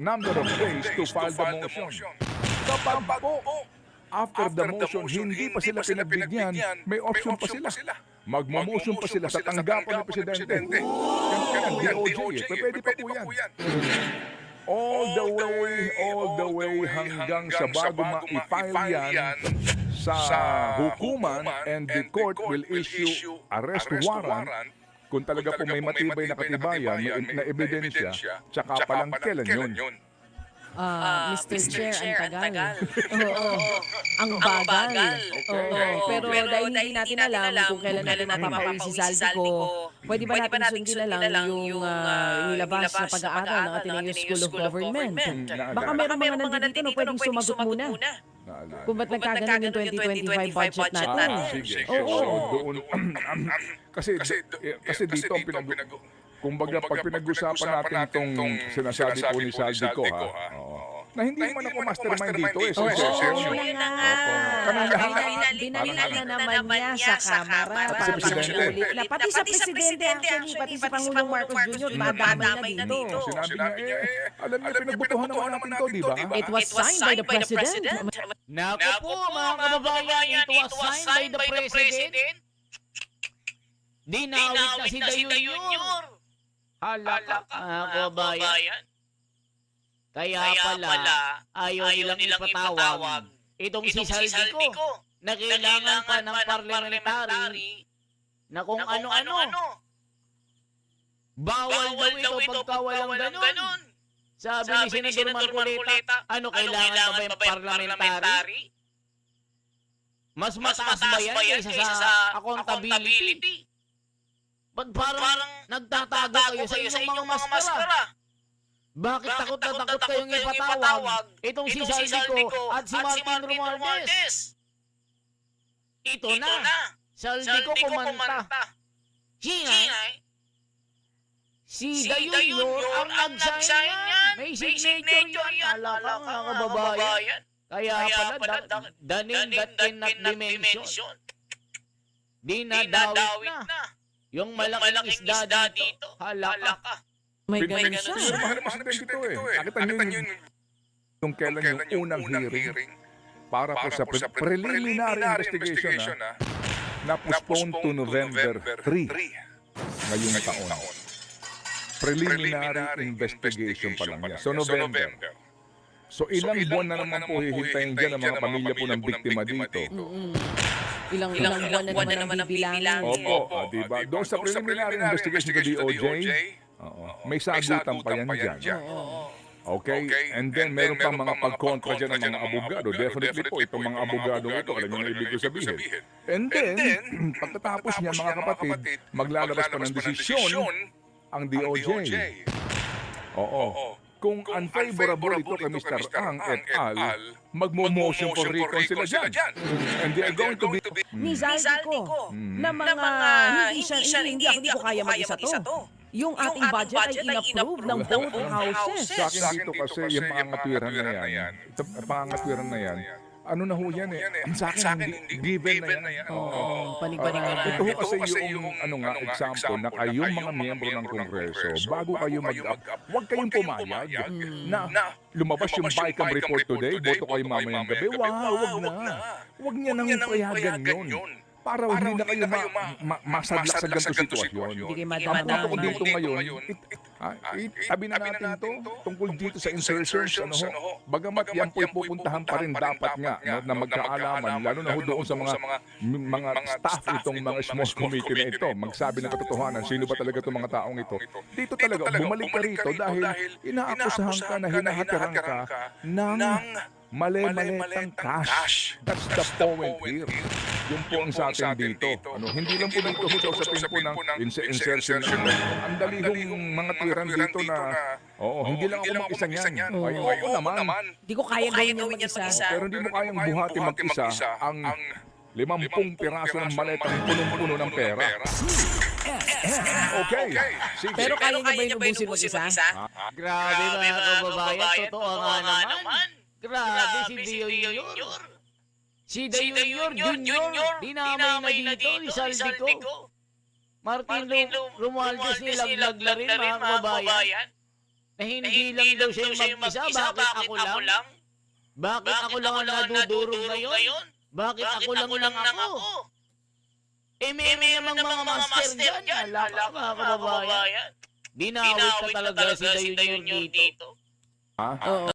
number of days to file the motion. Kapag po, after the motion, hindi pa sila pinagbigyan, may option pa sila. Magmo-motion pa sila sa tanggapan ng Presidente. Yan, DOJ pwede pa po yan. All the way hanggang sa bago ma-file yan sa hukuman, and the court will issue arrest warrant kung talaga po may matibay na katibayan, na ebidensya, tsaka palang kailan yun. Mr. Chair, ang tagal. Oo. Ang bagal. Oo. Pero dahil hindi natin alam kung kailan natin mapapauwi si Zaldico, pwede ba natin sundin na lang yung nilabas na pag-aaral ng Ateneo School of Government? Baka meron mga nandito na pwedeng sumagot muna. Kung ba't nagkaganon yung 2025 budget natin? Sige. Doon. Kasi dito ang kumbaga, pag pinag-usapan natin itong sinasabi po ni Zaldico, na hindi man ako mastermind dito Binalila na naman niya sa Kamara. Pati sa Presidente, actually, pati sa Pangulong Marcos Jr., madamay na dito. Sinabi niya, alam niya, pinagbutuhan naman natin ito, di ba? It was signed by the President. Naku po, mga kababayan, it was signed by the President. Dinawit na si Dayunyur. Halaka, mga kababayan. Kaya pala, ayaw nilang ipatawag itong si Zaldico na kailangan pa ng parliamentary na kung ano-ano. Bawal daw ito pagka walang ganun. Sabi ni Senador Marcoleta, kailangan ba yung parliamentary? Mas mataas ba yan kaysa sa accountability? Ba't parang nagtatago kayo sa inyong mga maskara? Bakit takot na takot kayong ipatawag itong si Zaldico at si Martin Romualdez? Ito na, Zaldico kumanta. Hingay, si Dayunyur ang nag-sign yan. May signature yan. Alam mga kababayan. Kaya pala, the name that cannot be mentioned. Dinadawit na. Yung malaking isda dito, halaka. May ganun siya. Mahal Presidente ito Nakita niyo yung kailan yung unang hearing para po sa preliminary investigation na postpone to November 3 ngayong taon. Preliminary investigation pa lang yan. So November. So ilang buwan na naman po hihintayin dyan ang mga pamilya po ng biktima dito. Ilang buwan na naman ang bibilangin. Opo, diba? Doon sa preliminary investigation ng DOJ, may sagutan pa yan dyan. Okay? And then, meron pa mga pagkontra dyan ng mga abogado. Definitely po, itong mga abogado ito, alam nyo na ibig ko sabihin. And then, pagkatapos niya, mga kapatid, maglalabas pa ng desisyon ang DOJ. Oo. Kung unfavorable ito kay Mr. Ang et al., magmo-motion for recall sila dyan. And they are going to be... Ni Zaldico, na mga hindi ko kaya mag-isa to. Yung ating budget ay in-approve ng both houses. Sa akin dito kasi yung pangangatwiran na yan, pangangatwiran na yan, ano na ho yan sa akin, given na yan. Panig-panig. Ito ho kasi yung example na kayong mga miyembro ng Kongreso, bago kayo huwag kayong pumayag na lumabas yung BICAM report today, boto kayo mamayang gabi. Wag na. Huwag niya nang payagan yun. Para hindi na kayo masadlak sa ganito sitwasyon. Hindi kayo Ang ko dito ngayon, itabi na natin to tungkol dito sa insertions. Bagamat yan po pupuntahan pa rin dapat nga na magkaalaman, lalo na ho doon sa mga staff itong mga small committee na ito. Magsabi ng katotohanan, sino ba talaga itong mga taong ito? Dito talaga, bumalik ka rito dahil inaakusahan ka na hinahatiran ka ng mali-malitang cash. That's the point here. Yun po ang sa atin dito. Hindi lang po dito sa usapin po ng insertion. Ang dalihong mga tiran dito na, hindi lang ako mag-isa niyan. Ay, oo naman. Hindi ko kaya gawin yung mag-isa. Pero hindi mo kayang buhati mag-isa ang 50 piraso ng maletang punong-puno ng pera. Okay. Sige. Pero kaya niya ba yung ubusin mag-isa? Grabe mga kababayan, totoo nga naman. Grabe si Dayunyur. Si Dayunyur Junior, dinamay na dito, Zaldico. Martin Romualdez nilaglag na rin mga kababayan. Na hindi lang daw siya yung mag-isa. Bakit ako lang? Bakit ako lang ang nadudurog ngayon? Bakit ako lang ako? Meron namang mga master dyan. Hala ka, mga kababayan. Dinawit na talaga si Dayon dito. Ha? Oo.